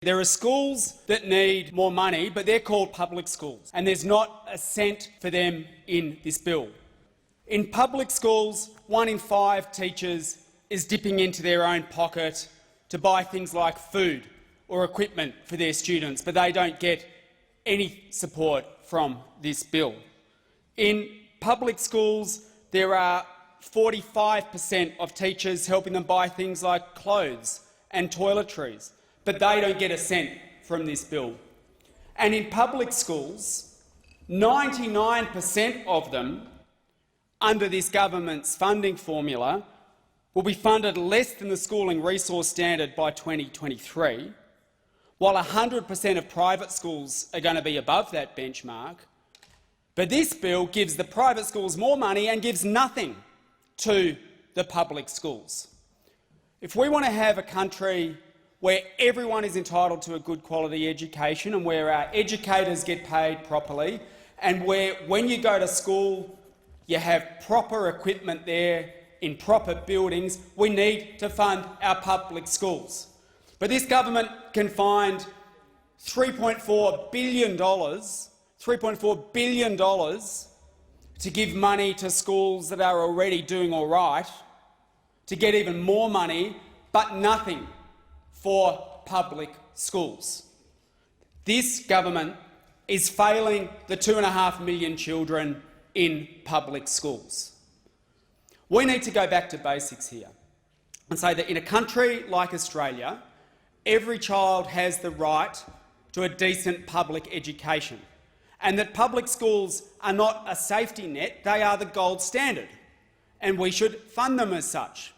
There are schools that need more money, but they're called public schools, and there's not a cent for them in this bill. In public schools, 1 in 5 teachers is dipping into their own pocket to buy things like food or equipment for their students, but they don't get any support from this bill. In public schools, there are 45% of teachers helping them buy things like clothes and toiletries, but they don't get a cent from this bill. And in public schools, 99% of them, under this government's funding formula, will be funded less than the schooling resource standard by 2023, while 100% of private schools are going to be above that benchmark. But this bill gives the private schools more money and gives nothing to the public schools. If we want to have a country where everyone is entitled to a good quality education and where our educators get paid properly and where, when you go to school, you have proper equipment there in proper buildings, we need to fund our public schools. But this government can find $3.4 billion to give money to schools that are already doing all right, to get even more money, but nothing for public schools. This government is failing the 2.5 million children in public schools. We need to go back to basics here and say that in a country like Australia, every child has the right to a decent public education, and that public schools are not a safety net, they are the gold standard, and we should fund them as such.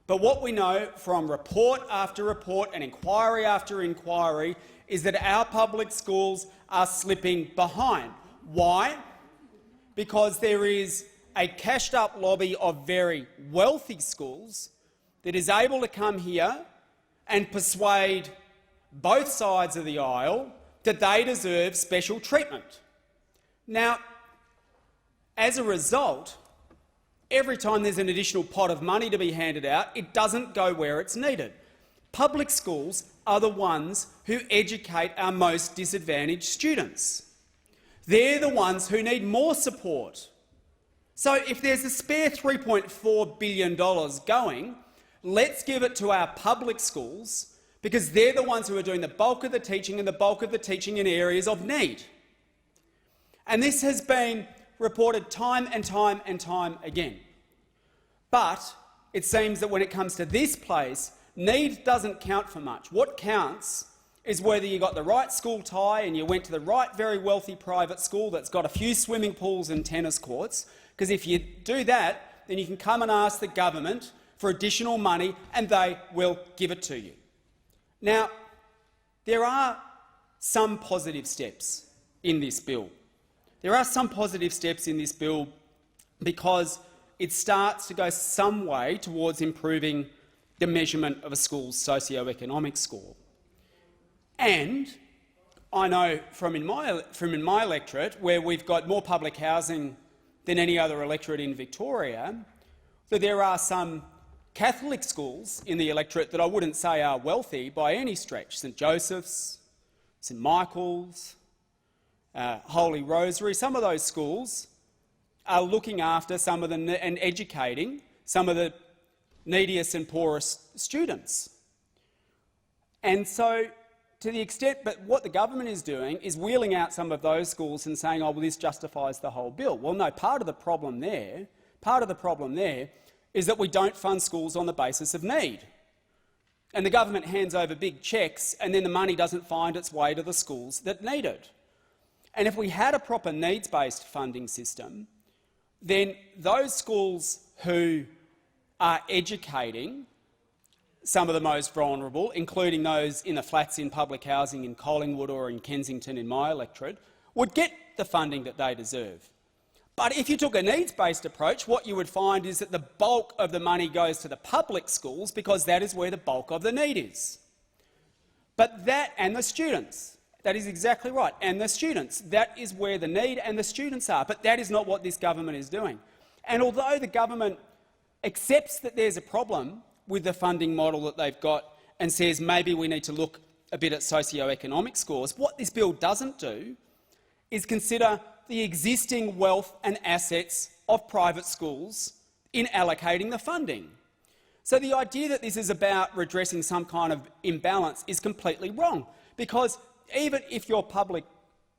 But what we know from report after report and inquiry after inquiry is that our public schools are slipping behind. Why? Because there is a cashed-up lobby of very wealthy schools that is able to come here and persuade both sides of the aisle that they deserve special treatment. Now, as a result, every time there's an additional pot of money to be handed out, it doesn't go where it's needed. Public schools are the ones who educate our most disadvantaged students. They're the ones who need more support. So if there's a spare $3.4 billion going, let's give it to our public schools, because they're the ones who are doing the bulk of the teaching and the bulk of the teaching in areas of need. And this has been reported time and time and time again. But it seems that when it comes to this place, need doesn't count for much. What counts is whether you got the right school tie and you went to the right very wealthy private school that's got a few swimming pools and tennis courts, because if you do that, then you can come and ask the government for additional money and they will give it to you. Now, there are some positive steps in this bill. There are some positive steps in this bill because it starts to go some way towards improving the measurement of a school's socio-economic score. And I know from in my electorate, where we've got more public housing than any other electorate in Victoria, that there are some Catholic schools in the electorate that I wouldn't say are wealthy by any stretch. St Joseph's, St Michael's, Holy Rosary, some of those schools are looking after some of the and educating some of the neediest and poorest students. And so, to the extent, but what the government is doing is wheeling out some of those schools and saying, oh, well, this justifies the whole bill. Well, no, part of the problem there is that we don't fund schools on the basis of need. And the government hands over big cheques and then the money doesn't find its way to the schools that need it. And if we had a proper needs-based funding system, then those schools who are educating some of the most vulnerable, including those in the flats in public housing in Collingwood or in Kensington in my electorate, would get the funding that they deserve. But if you took a needs-based approach, what you would find is that the bulk of the money goes to the public schools because that is where the bulk of the need is. But that and the students, that is exactly right, and the students, that is where the need and the students are. But that is not what this government is doing. And although the government accepts that there's a problem with the funding model that they've got and says maybe we need to look a bit at socioeconomic scores, what this bill doesn't do is consider the existing wealth and assets of private schools in allocating the funding. So the idea that this is about redressing some kind of imbalance is completely wrong, because even if your public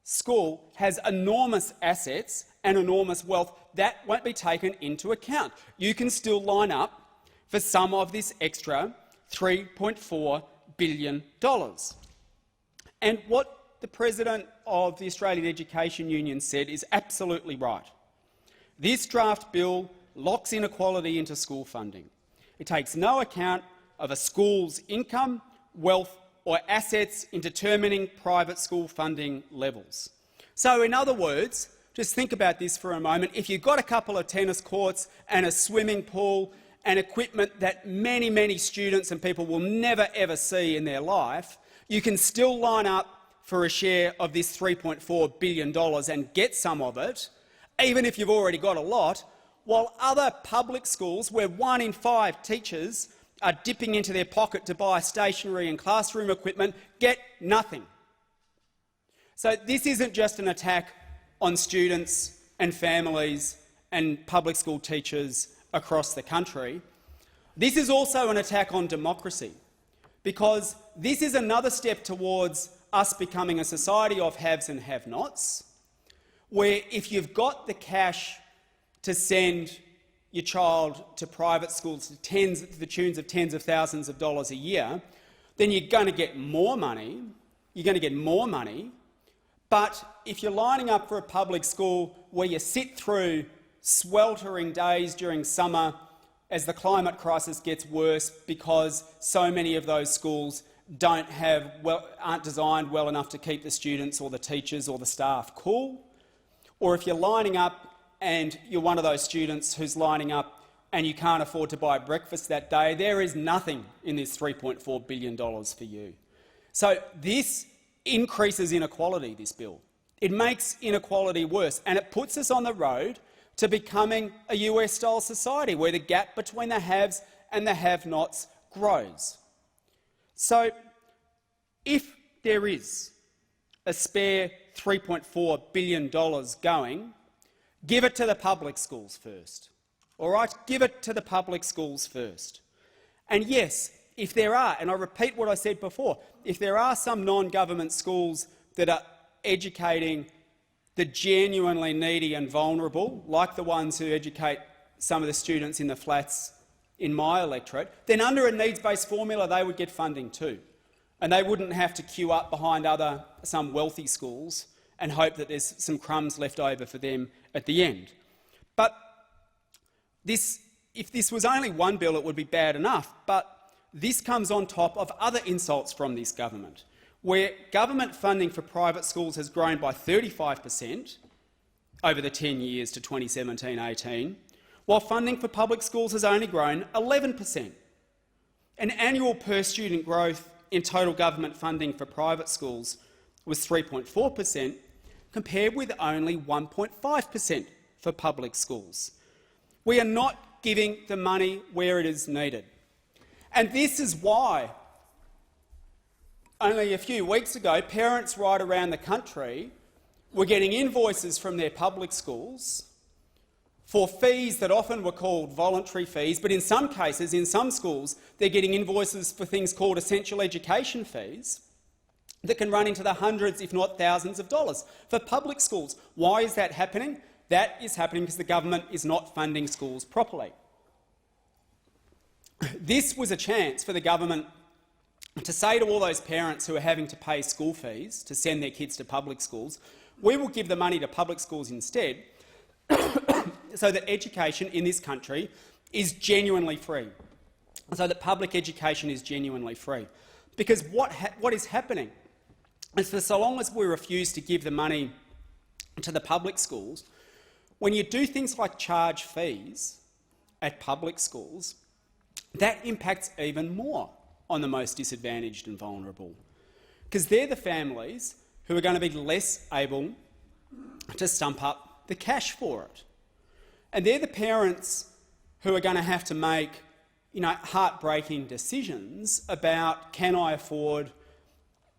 school has enormous assets and enormous wealth, that won't be taken into account. You can still line up for some of this extra $3.4 billion. And what the President of the Australian Education Union said is absolutely right. This draft bill locks inequality into school funding. It takes no account of a school's income, wealth or assets in determining private school funding levels. So in other words, just think about this for a moment. If you've got a couple of tennis courts and a swimming pool and equipment that many, many students and people will never ever see in their life, you can still line up for a share of this $3.4 billion and get some of it, even if you've already got a lot, while other public schools, where 1 in 5 teachers are dipping into their pocket to buy stationery and classroom equipment, get nothing. So this isn't just an attack on students and families and public school teachers across the country. This is also an attack on democracy, because this is another step towards us becoming a society of haves and have-nots, where if you've got the cash to send your child to private schools to the tunes of tens of thousands of dollars a year, then you're going to get more money. But if you're lining up for a public school where you sit through sweltering days during summer as the climate crisis gets worse because so many of those schools aren't designed well enough to keep the students or the teachers or the staff cool, or if you're lining up and you're one of those students who's lining up and you can't afford to buy breakfast that day, there is nothing in this $3.4 billion for you. So this increases inequality, this bill. It makes inequality worse, and it puts us on the road to becoming a US-style society where the gap between the haves and the have-nots grows. So if there is a spare $3.4 billion going, give it to the public schools first. All right? Give it to the public schools first. And yes, if there are, and I repeat what I said before, if there are some non-government schools that are educating the genuinely needy and vulnerable, like the ones who educate some of the students in the flats in my electorate, then under a needs-based formula they would get funding too. And they wouldn't have to queue up behind some wealthy schools and hope that there's some crumbs left over for them at the end. But if this was only one bill, it would be bad enough, but this comes on top of other insults from this government, where government funding for private schools has grown by 35% over the 10 years to 2017-18, while funding for public schools has only grown 11%. And annual per-student growth in total government funding for private schools was 3.4%, compared with only 1.5% for public schools. We are not giving the money where it is needed. And this is why, only a few weeks ago, parents right around the country were getting invoices from their public schools for fees that often were called voluntary fees, but in some cases, in some schools, they're getting invoices for things called essential education fees that can run into the hundreds, if not thousands of dollars for public schools. Why is that happening? That is happening because the government is not funding schools properly. This was a chance for the government to say to all those parents who are having to pay school fees to send their kids to public schools, we will give the money to public schools instead, so that education in this country is genuinely free, so that public education is genuinely free. Because what is happening is, for so long as we refuse to give the money to the public schools, when you do things like charge fees at public schools, that impacts even more on the most disadvantaged and vulnerable, because they're the families who are going to be less able to stump up the cash for it. And they're the parents who are going to have to make heartbreaking decisions about, can I afford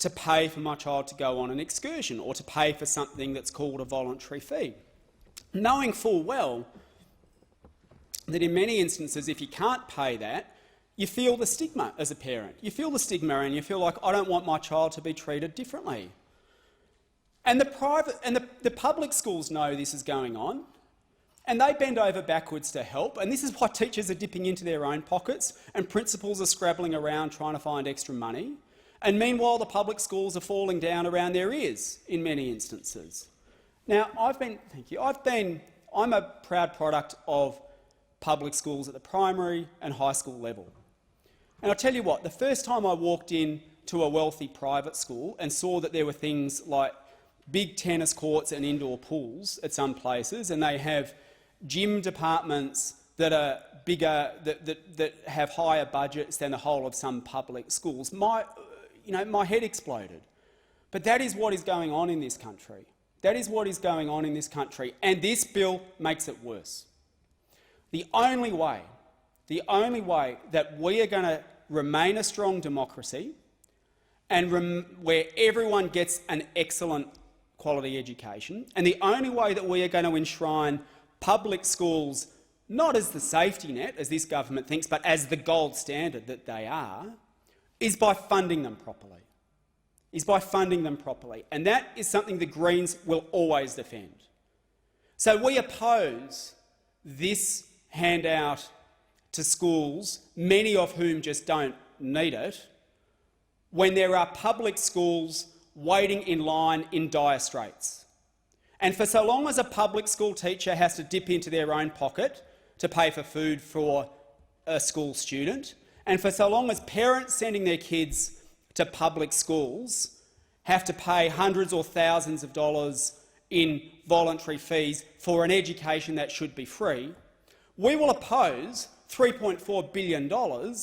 to pay for my child to go on an excursion or to pay for something that's called a voluntary fee, knowing full well that in many instances, if you can't pay that, you feel the stigma as a parent. You feel the stigma and you feel like, I don't want my child to be treated differently. And the public schools know this is going on, and they bend over backwards to help, and this is why teachers are dipping into their own pockets and principals are scrabbling around trying to find extra money. And meanwhile, the public schools are falling down around their ears in many instances. Now, I'm a proud product of public schools at the primary and high school level. And I'll tell you what, the first time I walked into a wealthy private school and saw that there were things like big tennis courts and indoor pools at some places, and they have gym departments that are bigger, that have higher budgets than the whole of some public schools, my head exploded. But that is what is going on in this country. That is what is going on in this country, and this bill makes it worse. The only way that we are going to remain a strong democracy and where everyone gets an excellent quality education, and the only way that we are going to enshrine public schools not as the safety net, as this government thinks, but as the gold standard that they are, is by funding them properly. And that is something the Greens will always defend. So we oppose this handout to schools, many of whom just don't need it, when there are public schools waiting in line in dire straits. And for so long as a public school teacher has to dip into their own pocket to pay for food for a school student, and for so long as parents sending their kids to public schools have to pay hundreds or thousands of dollars in voluntary fees for an education that should be free, we will oppose $3.4 billion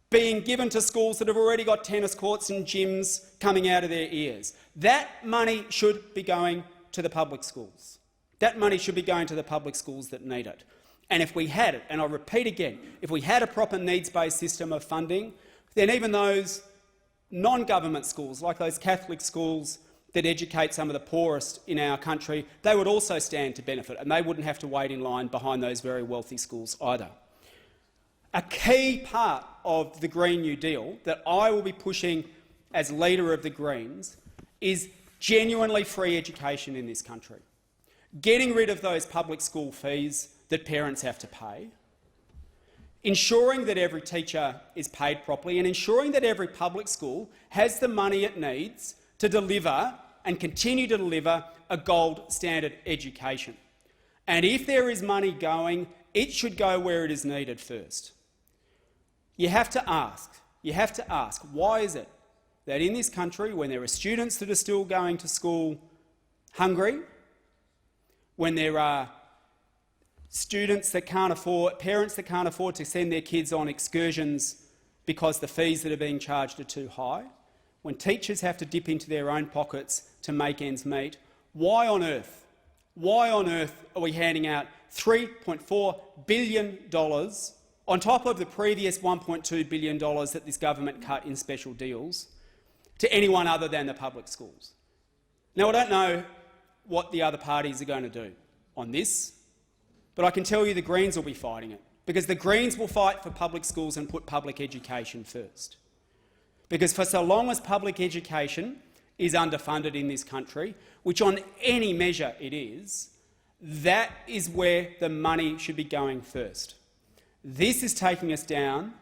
being given to schools that have already got tennis courts and gyms coming out of their ears. That money should be going to the public schools. That money should be going to the public schools that need it. And if we had it, and I'll repeat again, if we had a proper needs-based system of funding, then even those non-government schools, like those Catholic schools that educate some of the poorest in our country, they would also stand to benefit, and they wouldn't have to wait in line behind those very wealthy schools either. A key part of the Green New Deal that I will be pushing as leader of the Greens is genuinely free education in this country. Getting rid of those public school fees that parents have to pay, ensuring that every teacher is paid properly, and ensuring that every public school has the money it needs to deliver and continue to deliver a gold standard education. And if there is money going, it should go where it is needed first. You have to ask, why is it that in this country, when there are students that are still going to school hungry, when there are students that can't afford, parents that can't afford to send their kids on excursions because the fees that are being charged are too high, when teachers have to dip into their own pockets to make ends meet, why on earth are we handing out $3.4 billion on top of the previous $1.2 billion that this government cut in special deals to anyone other than the public schools? Now, I don't know what the other parties are going to do on this, but I can tell you the Greens will be fighting it, because the Greens will fight for public schools and put public education first. Because for so long as public education is underfunded in this country, which on any measure it is, that is where the money should be going first. This is taking us down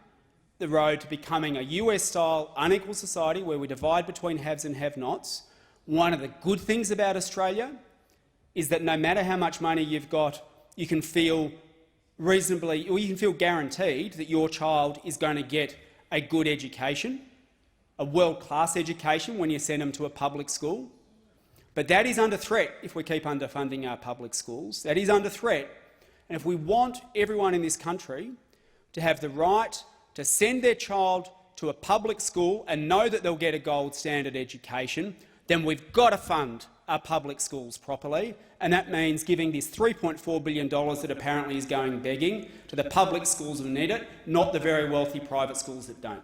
the road to becoming a US-style unequal society where we divide between haves and have-nots. One of the good things about Australia is that no matter how much money you've got, you can feel reasonably, or you can feel guaranteed that your child is going to get a good education, a world-class education when you send them to a public school. But that is under threat if we keep underfunding our public schools. That is under threat. And if we want everyone in this country to have the right to send their child to a public school and know that they'll get a gold standard education, then we've got to fund our public schools properly, and that means giving this $3.4 billion that apparently is going begging to the public schools that need it, not the very wealthy private schools that don't.